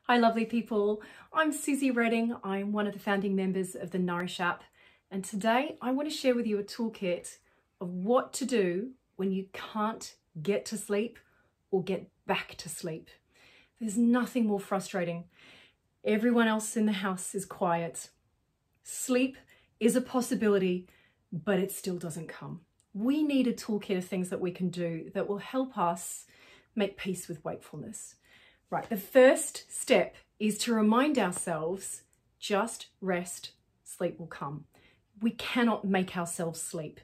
Hi lovely people, I'm Suzy Reading. I'm one of the founding members of the Nourish App, and today I want to share with you a toolkit of what to do when you can't get to sleep or get back to sleep. There's nothing more frustrating. Everyone else in the house is quiet. Sleep is a possibility, but it still doesn't come. We need a toolkit of things that we can do that will help us make peace with wakefulness. Right, the first step is to remind ourselves, just rest, sleep will come. We cannot make ourselves sleep.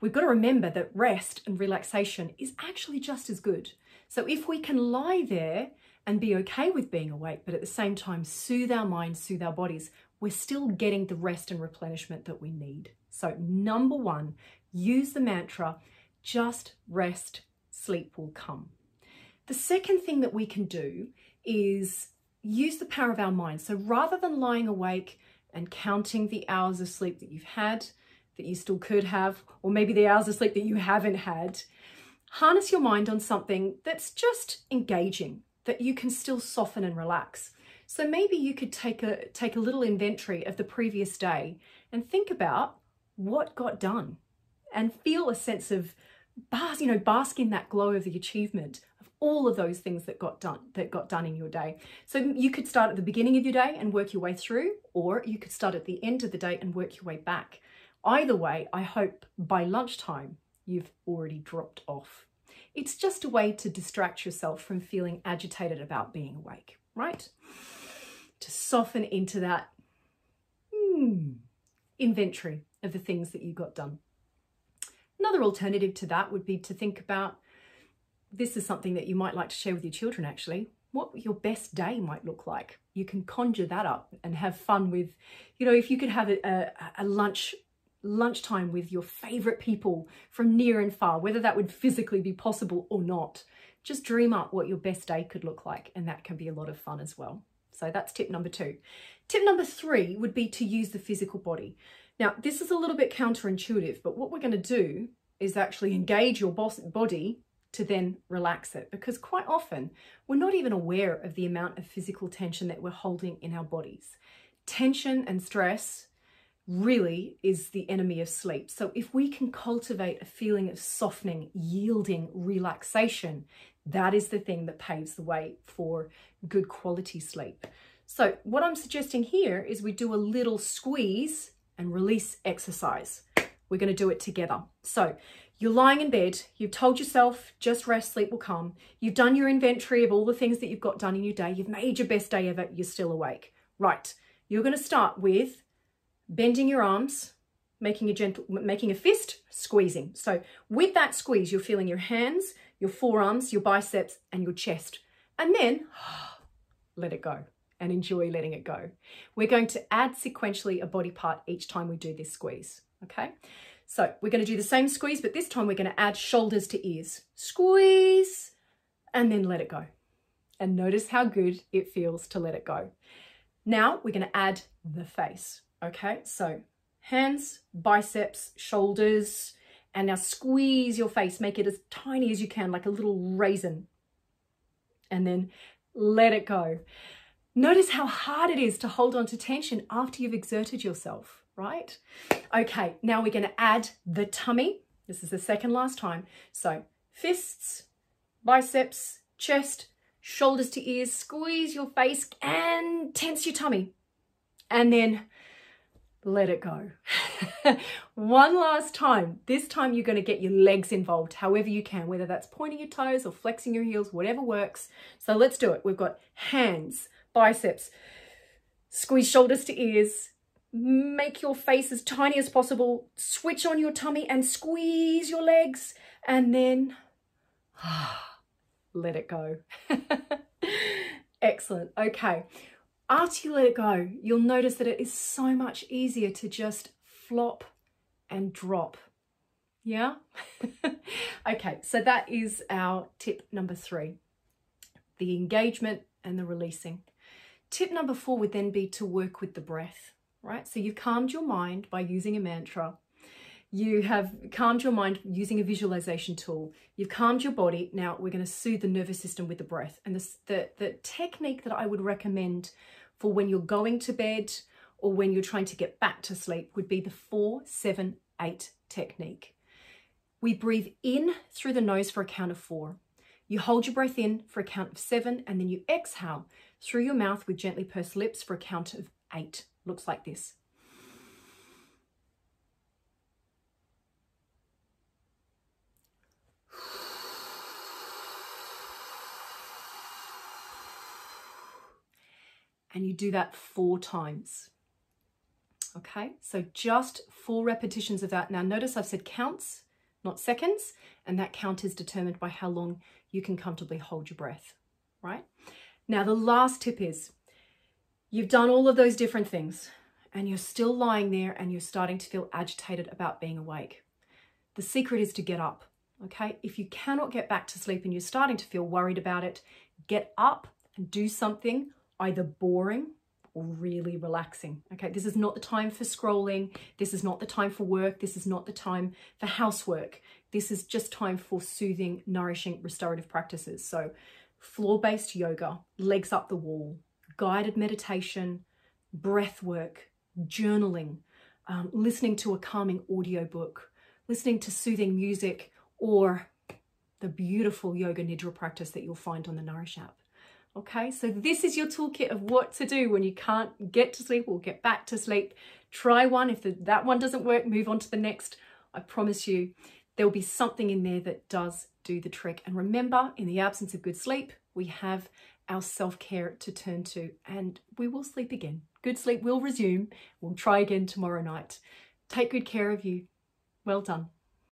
We've got to remember that rest and relaxation is actually just as good. So if we can lie there and be okay with being awake, but at the same time soothe our minds, soothe our bodies, we're still getting the rest and replenishment that we need. So number one, use the mantra, just rest, sleep will come. The second thing that we can do is use the power of our mind. So rather than lying awake and counting the hours of sleep that you've had, that you still could have, or maybe the hours of sleep that you haven't had, harness your mind on something that's just engaging, that you can still soften and relax. So maybe you could take a little inventory of the previous day and think about what got done and feel a sense of bask in that glow of the achievement of all of those things that got done in your day. So you could start at the beginning of your day and work your way through, or you could start at the end of the day and work your way back. Either way, I hope by lunchtime you've already dropped off. It's just a way to distract yourself from feeling agitated about being awake, right? To soften into that inventory of the things that you got done. Another alternative to that would be to think about, this is something that you might like to share with your children actually, what your best day might look like. You can conjure that up and have fun with, if you could have a lunchtime with your favorite people from near and far, whether that would physically be possible or not. Just dream up what your best day could look like, and that can be a lot of fun as well. So that's tip number two. Tip number three would be to use the physical body. Now, this is a little bit counterintuitive, but what we're going to do is actually engage your body to then relax it, because quite often we're not even aware of the amount of physical tension that we're holding in our bodies. Tension and stress really is the enemy of sleep. So if we can cultivate a feeling of softening, yielding, relaxation, that is the thing that paves the way for good quality sleep. So what I'm suggesting here is we do a little squeeze and release exercise. We're going to do it together. So you're lying in bed, you've told yourself, just rest, sleep will come. You've done your inventory of all the things that you've got done in your day. You've made your best day ever, you're still awake. Right, you're going to start with bending your arms, making a fist, squeezing. So with that squeeze, you're feeling your hands, your forearms, your biceps, and your chest. And then let it go and enjoy letting it go. We're going to add sequentially a body part each time we do this squeeze, okay? So we're going to do the same squeeze, but this time we're going to add shoulders to ears. Squeeze, and then let it go. And notice how good it feels to let it go. Now we're going to add the face, okay? So hands, biceps, shoulders, and now squeeze your face. Make it as tiny as you can, like a little raisin. And then let it go. Notice how hard it is to hold on to tension after you've exerted yourself, right? Okay, now we're going to add the tummy. This is the second last time. So fists, biceps, chest, shoulders to ears, squeeze your face and tense your tummy. And then let it go. One last time. This time you're going to get your legs involved however you can, whether that's pointing your toes or flexing your heels, whatever works. So let's do it. We've got hands, biceps, squeeze shoulders to ears, make your face as tiny as possible, switch on your tummy and squeeze your legs, and then let it go. Excellent. Okay. After you let it go, you'll notice that it is so much easier to just flop and drop. Yeah? Okay, so that is our tip number three, the engagement and the releasing. Tip number four would then be to work with the breath, right? So you've calmed your mind by using a mantra. You have calmed your mind using a visualization tool. You've calmed your body. Now we're going to soothe the nervous system with the breath. And the technique that I would recommend for when you're going to bed or when you're trying to get back to sleep would be the 4-7-8 technique. We breathe in through the nose for a count of 4. You hold your breath in for a count of 7, and then you exhale through your mouth with gently pursed lips for a count of 8. Looks like this. And you do that 4 times. Okay, so just 4 repetitions of that. Now notice I've said counts, not seconds, and that count is determined by how long you can comfortably hold your breath, right? Now the last tip is, you've done all of those different things and you're still lying there and you're starting to feel agitated about being awake. The secret is to get up, okay? If you cannot get back to sleep and you're starting to feel worried about it, get up and do something either boring or really relaxing, okay? This is not the time for scrolling. This is not the time for work. This is not the time for housework. This is just time for soothing, nourishing, restorative practices. So floor-based yoga, legs up the wall, guided meditation, breath work, journaling, listening to a calming audiobook, listening to soothing music, or the beautiful yoga nidra practice that you'll find on the Nourish app. Okay, so this is your toolkit of what to do when you can't get to sleep or get back to sleep. Try one. If that one doesn't work, move on to the next. I promise you there'll be something in there that does do the trick. And remember, in the absence of good sleep, we have our self-care to turn to, and we will sleep again. Good sleep will resume. We'll try again tomorrow night. Take good care of you. Well done.